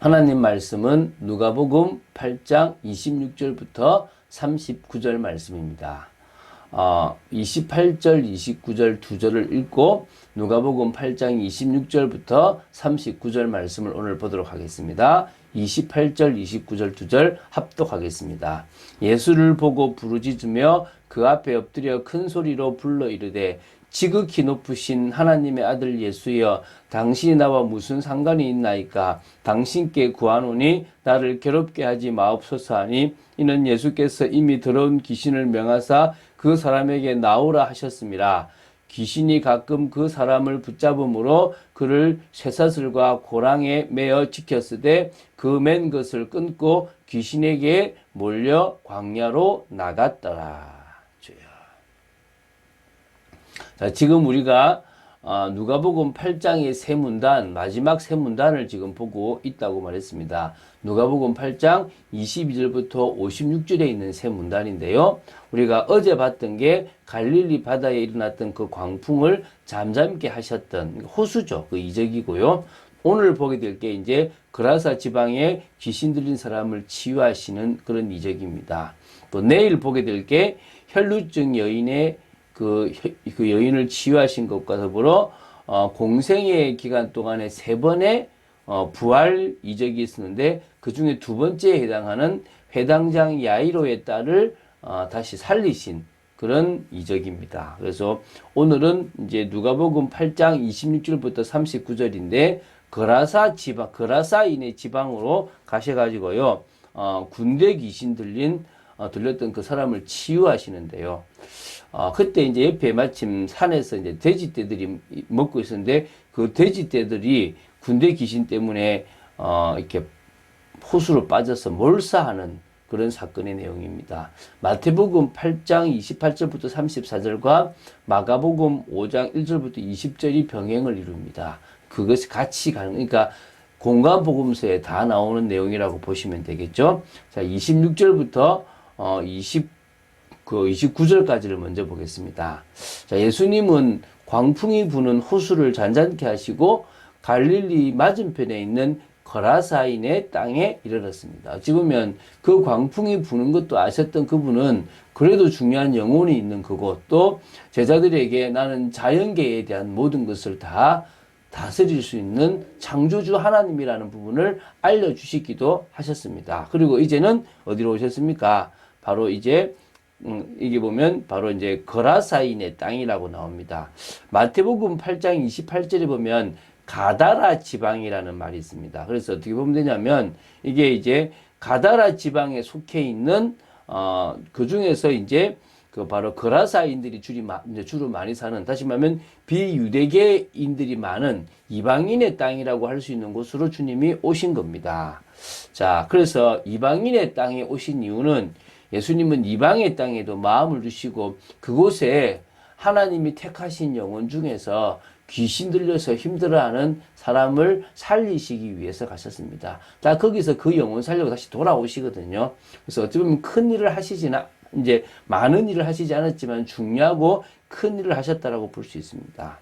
하나님 말씀은 누가복음 8장 26절부터 39절 말씀입니다. 28절, 29절 두 절을 읽고 누가복음 8장 26절부터 39절 말씀을 오늘 보도록 하겠습니다. 28절, 29절 두 절 합독하겠습니다. 예수를 보고 부르짖으며 그 앞에 엎드려 큰 소리로 불러 이르되 지극히 높으신 하나님의 아들 예수여, 당신이 나와 무슨 상관이 있나이까? 당신께 구하노니 나를 괴롭게 하지 마옵소서 하니, 이는 예수께서 이미 더러운 귀신을 명하사 그 사람에게 나오라 하셨습니다. 귀신이 가끔 그 사람을 붙잡음으로 그를 쇠사슬과 고랑에 매어 지켰으되 그 맨 것을 끊고 귀신에게 몰려 광야로 나갔더라. 자, 지금 우리가 누가복음 8장의 세 문단, 마지막 세 문단을 지금 보고 있다고 말했습니다. 누가복음 8장 22절부터 56절에 있는 세 문단인데요. 우리가 어제 봤던 게 갈릴리 바다에 일어났던 그 광풍을 잠잠케 하셨던 호수죠. 그 이적이고요. 오늘 보게 될 게 이제 그라사 지방에 귀신 들린 사람을 치유하시는 그런 이적입니다. 또 내일 보게 될 게 혈루증 여인의 그 여인을 치유하신 것과 더불어 공생의 기간 동안에 세 번의 부활 이적이 있었는데 그 중에 두 번째에 해당하는 회당장 야이로의 딸을 다시 살리신 그런 이적입니다. 그래서 오늘은 이제 누가복음 8장 26절부터 39절인데 그라사인의 지방으로 가셔가지고요, 군대 귀신 들렸던 그 사람을 치유하시는데요. 그때 이제 옆에 마침 산에서 이제 돼지떼들이 먹고 있었는데 그 돼지떼들이 군대 귀신 때문에 이렇게 호수로 빠져서 몰사하는 그런 사건의 내용입니다. 마태복음 8장 28절부터 34절과 마가복음 5장 1절부터 20절이 병행을 이룹니다. 그것이 같이 가는, 그러니까 공간복음서에 다 나오는 내용이라고 보시면 되겠죠. 자, 26절부터 29절까지를 먼저 보겠습니다. 자, 예수님은 광풍이 부는 호수를 잔잔케 하시고 갈릴리 맞은편에 있는 거라사인의 땅에 이르렀습니다. 어찌 보면 그 광풍이 부는 것도 아셨던 그분은 그래도 중요한 영혼이 있는 그곳, 또 제자들에게 나는 자연계에 대한 모든 것을 다 다스릴 수 있는 창조주 하나님이라는 부분을 알려주시기도 하셨습니다. 그리고 이제는 어디로 오셨습니까? 바로 이제 이게 보면 바로 이제 거라사인의 땅이라고 나옵니다. 마태복음 8장 28절에 보면 가다라 지방이라는 말이 있습니다. 그래서 어떻게 보면 되냐면 이게 이제 가다라 지방에 속해 있는 그 중에서 이제 그 바로 거라사인들이 주로 많이 사는, 다시 말하면 비유대계인들이 많은 이방인의 땅이라고 할 수 있는 곳으로 주님이 오신 겁니다. 자, 그래서 이방인의 땅에 오신 이유는 예수님은 이방의 땅에도 마음을 두시고 그곳에 하나님이 택하신 영혼 중에서 귀신 들려서 힘들어하는 사람을 살리시기 위해서 가셨습니다. 자, 거기서 그 영혼 살려고 다시 돌아오시거든요. 그래서 어찌 보면 큰 일을 이제 많은 일을 하시지 않았지만 중요하고 큰 일을 하셨다라고 볼 수 있습니다.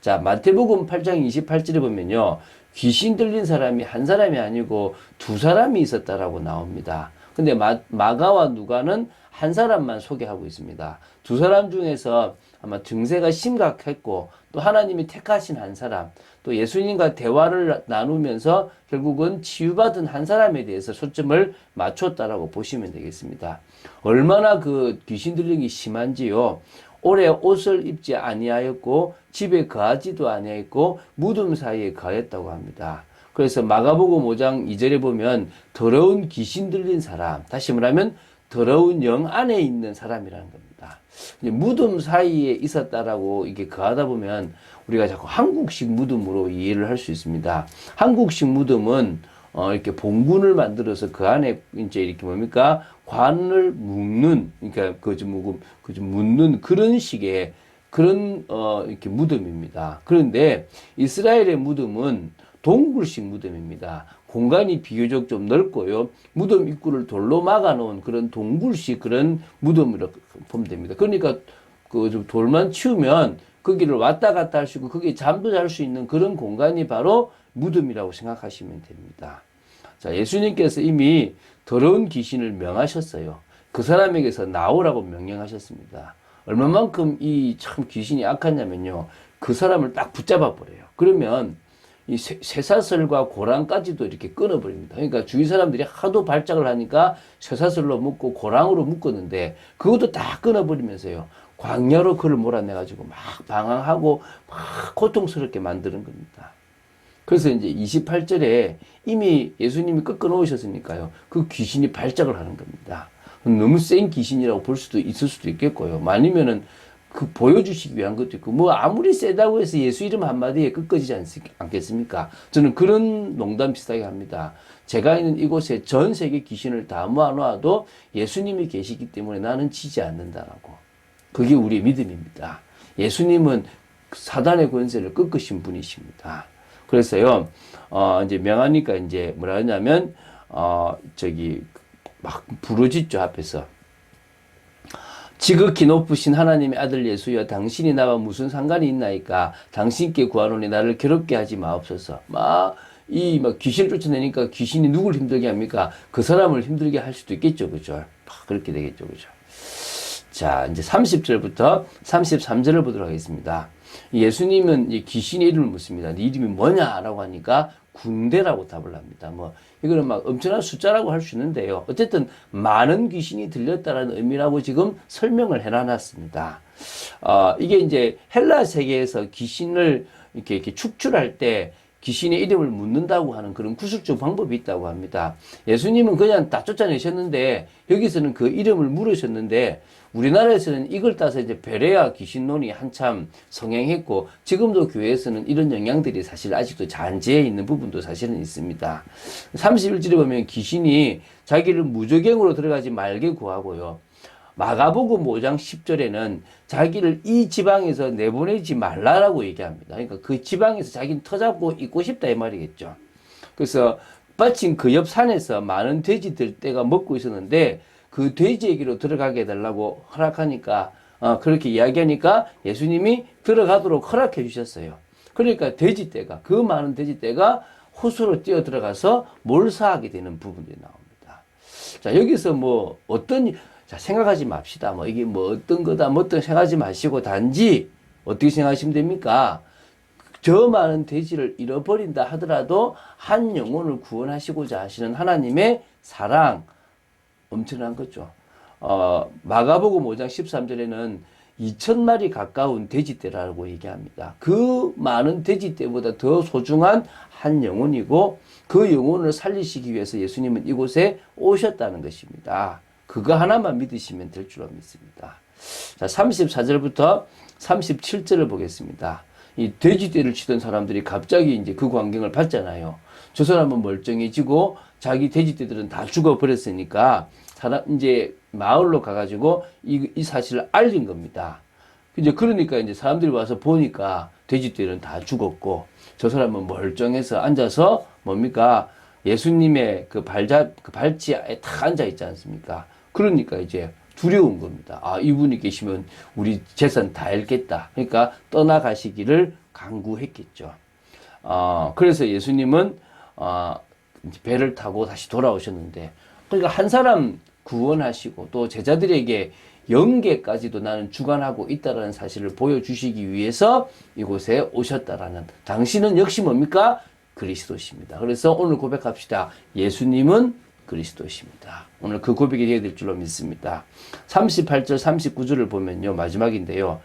자, 마태복음 8장 28절에 보면요, 귀신 들린 사람이 한 사람이 아니고 두 사람이 있었다라고 나옵니다. 근데 마가와 누가는 한 사람만 소개하고 있습니다. 두 사람 중에서 아마 증세가 심각했고 또 하나님이 택하신 한 사람, 또 예수님과 대화를 나누면서 결국은 치유받은 한 사람에 대해서 초점을 맞췄다라고 보시면 되겠습니다. 얼마나 그 귀신 들림이 심한지요. 오래 옷을 입지 아니하였고 집에 거하지도 아니하였고 무덤 사이에 거했다고 합니다. 그래서 마가복음 5장 2절에 보면 더러운 귀신 들린 사람, 다시 말하면 더러운 영 안에 있는 사람이라는 겁니다. 무덤 사이에 있었다라고 이게 거하다 보면 우리가 자꾸 한국식 무덤으로 이해를 할 수 있습니다. 한국식 무덤은 이렇게 봉군을 만들어서 그 안에 이제 이렇게 뭡니까? 관을 묶는, 그러니까 묻는 그런 식의 그런 이렇게 무덤입니다. 그런데 이스라엘의 무덤은 동굴식 무덤입니다. 공간이 비교적 좀 넓고요. 무덤 입구를 돌로 막아놓은 그런 동굴식 그런 무덤이라고 보면 됩니다. 그러니까 그 좀 돌만 치우면 거기를 왔다 갔다 할 수 있고 거기에 잠도 잘 수 있는 그런 공간이 바로 무덤이라고 생각하시면 됩니다. 자, 예수님께서 이미 더러운 귀신을 명하셨어요. 그 사람에게서 나오라고 명령하셨습니다. 얼마만큼 이 참 귀신이 악하냐면요. 그 사람을 딱 붙잡아 버려요. 그러면 이 쇠사슬과 고랑까지도 이렇게 끊어버립니다. 그러니까 주위 사람들이 하도 발작을 하니까 쇠사슬로 묶고 고랑으로 묶었는데 그것도 다 끊어버리면서요. 광야로 그를 몰아내가지고 막 방황하고 막 고통스럽게 만드는 겁니다. 그래서 이제 28절에 이미 예수님이 꺾어 놓으셨으니까요. 그 귀신이 발작을 하는 겁니다. 너무 센 귀신이라고 볼 수도 있을 수도 있겠고요. 아니면은 그 보여주시기 위한 것도 있고, 뭐 아무리 세다고 해서 예수 이름 한마디에 끝까지지 않겠습니까? 저는 그런 농담 비슷하게 합니다. 제가 있는 이곳에 전 세계 귀신을 다 모아놓아도 예수님이 계시기 때문에 나는 지지 않는다라고. 그게 우리의 믿음입니다. 예수님은 사단의 권세를 꺾으신 분이십니다. 그래서요, 이제 명하니까 이제 뭐라 하냐면, 막 부르짖죠, 앞에서. 지극히 높으신 하나님의 아들 예수여, 당신이 나와 무슨 상관이 있나이까? 당신께 구하노니 나를 괴롭게 하지 마옵소서. 막 귀신을 쫓아내니까 귀신이 누굴 힘들게 합니까? 그 사람을 힘들게 할 수도 있겠죠, 그죠? 그렇게 되겠죠, 그죠? 자, 이제 30절부터 33절을 보도록 하겠습니다. 예수님은 이 귀신의 이름을 묻습니다. 네 이름이 뭐냐라고 하니까 군대라고 답을 합니다. 뭐 이거는 막 엄청난 숫자라고 할 수 있는데요. 어쨌든 많은 귀신이 들렸다라는 의미라고 지금 설명을 해놨습니다. 이게 이제 헬라 세계에서 귀신을 이렇게 축출할 때 귀신의 이름을 묻는다고 하는 그런 구술적 방법이 있다고 합니다. 예수님은 그냥 다 쫓아내셨는데 여기서는 그 이름을 물으셨는데 우리나라에서는 이걸 따서 이제 베레아 귀신론이 한참 성행했고 지금도 교회에서는 이런 영향들이 사실 아직도 잔재해 있는 부분도 사실은 있습니다. 31절에 보면 귀신이 자기를 무저갱으로 들어가지 말게 구하고요. 마가복음 5장 10절에는 자기를 이 지방에서 내보내지 말라라고 얘기합니다. 그러니까 그 지방에서 자기는 터잡고 있고 싶다 이 말이겠죠. 그래서 마침 그 옆 산에서 많은 돼지들 떼가 먹고 있었는데 그 돼지에게로 들어가게 해달라고 허락하니까 그렇게 이야기하니까 예수님이 들어가도록 허락해 주셨어요. 그러니까 돼지떼가 그 많은 돼지떼가 호수로 뛰어 들어가서 몰사하게 되는 부분이 나옵니다. 자, 여기서 뭐 자, 생각하지 맙시다. 뭐 이게 뭐 어떤 거다 뭐 어떤 생각하지 마시고 단지 어떻게 생각하시면 됩니까? 저 많은 돼지를 잃어버린다 하더라도 한 영혼을 구원하시고자 하시는 하나님의 사랑 엄청난 거죠. 마가복음 5장 13절에는 2,000마리 가까운 돼지떼라고 얘기합니다. 그 많은 돼지떼보다 더 소중한 한 영혼이고 그 영혼을 살리시기 위해서 예수님은 이곳에 오셨다는 것입니다. 그거 하나만 믿으시면 될 줄로 믿습니다. 자, 34절부터 37절을 보겠습니다. 이 돼지떼를 치던 사람들이 갑자기 이제 그 광경을 봤잖아요. 저 사람은 멀쩡해지고 자기 돼지떼들은 다 죽어버렸으니까 이제 마을로 가가지고 이 사실을 알린 겁니다. 이제 그러니까 이제 사람들이 와서 보니까 돼지떼는 다 죽었고 저 사람은 멀쩡해서 앉아서 뭡니까? 예수님의 그 발치에 탁 앉아 있지 않습니까? 그러니까 이제 두려운 겁니다. 이분이 계시면 우리 재산 다 잃겠다. 그러니까 떠나가시기를 강구했겠죠. 그래서 예수님은 배를 타고 다시 돌아오셨는데, 그러니까 한 사람 구원하시고 또 제자들에게 영계까지도 나는 주관하고 있다라는 사실을 보여주시기 위해서 이곳에 오셨다라는, 당신은 역시 뭡니까? 그리스도십니다. 그래서 오늘 고백합시다. 예수님은 그리스도십니다. 오늘 그 고백이 되어야 될 줄로 믿습니다. 38절 39절을 보면요, 마지막인데요.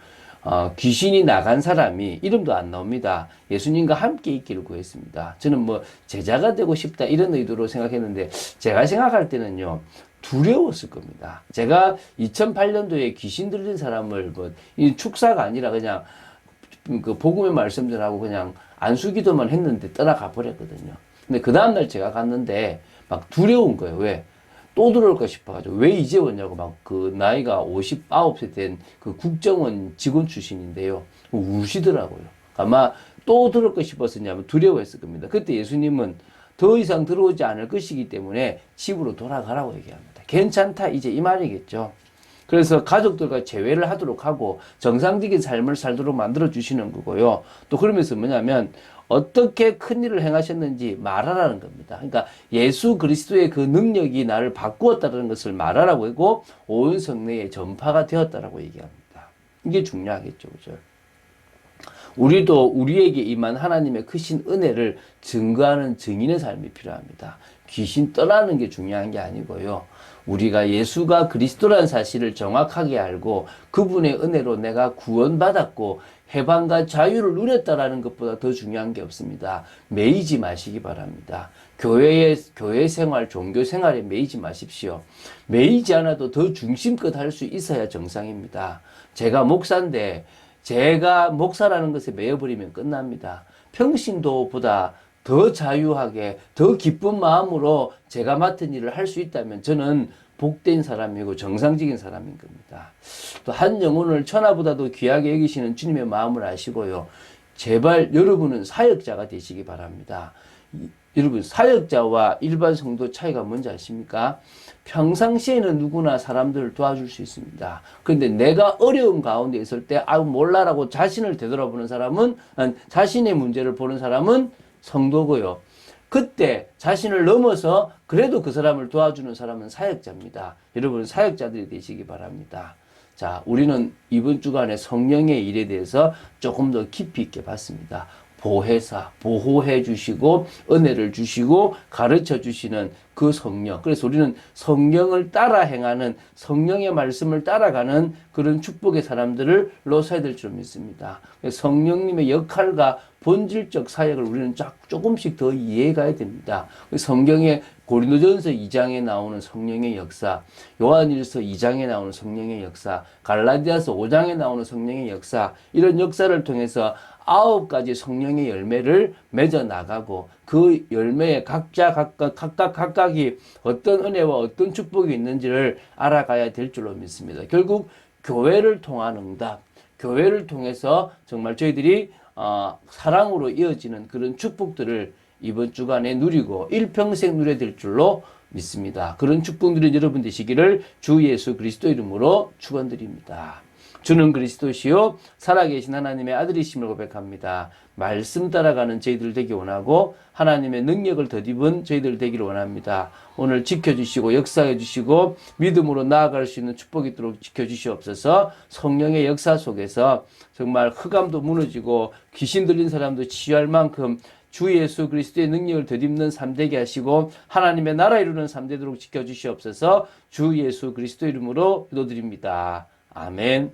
귀신이 나간 사람이 이름도 안 나옵니다. 예수님과 함께 있기를 구했습니다. 저는 뭐 제자가 되고 싶다 이런 의도로 생각했는데 제가 생각할 때는요, 두려웠을 겁니다. 제가 2008년도에 귀신 들린 사람을 이 축사가 아니라 그냥 그 복음의 말씀들하고 그냥 안수기도만 했는데 떠나가 버렸거든요. 근데 그 다음날 제가 갔는데 막 두려운 거예요. 왜? 또 들어올까 싶어가지고. 왜 이제 왔냐고 막 그 나이가 59세 된 그 국정원 직원 출신인데요. 우시더라고요. 아마 또 들어올까 싶었었냐면 두려워했을 겁니다. 그때 예수님은 더 이상 들어오지 않을 것이기 때문에 집으로 돌아가라고 얘기합니다. 괜찮다 이제 이 말이겠죠. 그래서 가족들과 재회를 하도록 하고 정상적인 삶을 살도록 만들어 주시는 거고요. 또 그러면서 뭐냐면 어떻게 큰 일을 행하셨는지 말하라는 겁니다. 그러니까 예수 그리스도의 그 능력이 나를 바꾸었다는 것을 말하라고 하고 온 성내에 전파가 되었다라고 얘기합니다. 이게 중요하겠죠. 그죠? 우리도 우리에게 임한 하나님의 크신 은혜를 증거하는 증인의 삶이 필요합니다. 귀신 떠나는 게 중요한 게 아니고요. 우리가 예수가 그리스도라는 사실을 정확하게 알고 그분의 은혜로 내가 구원받았고 해방과 자유를 누렸다라는 것보다 더 중요한 게 없습니다. 매이지 마시기 바랍니다. 교회 생활, 종교 생활에 매이지 마십시오. 매이지 않아도 더 중심껏 할 수 있어야 정상입니다. 제가 목사인데 제가 목사라는 것에 매여버리면 끝납니다. 평신도보다 더 자유하게, 더 기쁜 마음으로 제가 맡은 일을 할 수 있다면 저는 복된 사람이고 정상적인 사람인 겁니다. 또 한 영혼을 천하보다도 귀하게 여기시는 주님의 마음을 아시고요. 제발 여러분은 사역자가 되시기 바랍니다. 여러분, 사역자와 일반 성도 차이가 뭔지 아십니까? 평상시에는 누구나 사람들을 도와줄 수 있습니다. 그런데 내가 어려움 가운데 있을 때 몰라라고 자신을 되돌아보는 사람은, 자신의 문제를 보는 사람은 성도고요. 그때 자신을 넘어서 그래도 그 사람을 도와주는 사람은 사역자입니다. 여러분, 사역자들이 되시기 바랍니다. 자, 우리는 이번 주간에 성령의 일에 대해서 조금 더 깊이 있게 봤습니다. 보혜사, 보호해 주시고 은혜를 주시고 가르쳐 주시는 그 성령. 그래서 우리는 성령을 따라 행하는, 성령의 말씀을 따라가는 그런 축복의 사람들로 서야 될 줄 믿습니다. 성령님의 역할과 본질적 사역을 우리는 조금씩 더 이해해 가야 됩니다. 성경에 고린도전서 2장에 나오는 성령의 역사, 요한일서 2장에 나오는 성령의 역사, 갈라디아서 5장에 나오는 성령의 역사, 이런 역사를 통해서 9가지 성령의 열매를 맺어 나가고 그 열매에 각각이 어떤 은혜와 어떤 축복이 있는지를 알아가야 될 줄로 믿습니다. 결국 교회를 통한 응답, 교회를 통해서 정말 저희들이 사랑으로 이어지는 그런 축복들을 이번 주간에 누리고 일평생 누려야 될 줄로 믿습니다. 그런 축복 누린 여러분 되시기를 주 예수 그리스도 이름으로 축원드립니다. 주는 그리스도시요 살아계신 하나님의 아들이심을 고백합니다. 말씀 따라가는 저희들 되기 원하고 하나님의 능력을 덧입은 저희들 되기를 원합니다. 오늘 지켜주시고 역사해 주시고 믿음으로 나아갈 수 있는 축복이 있도록 지켜주시옵소서. 성령의 역사 속에서 정말 흑암도 무너지고 귀신 들린 사람도 치유할 만큼 주 예수 그리스도의 능력을 덧입는 삶 되게 하시고 하나님의 나라 이루는 삶 되도록 지켜주시옵소서. 주 예수 그리스도 이름으로 기도드립니다. 아멘.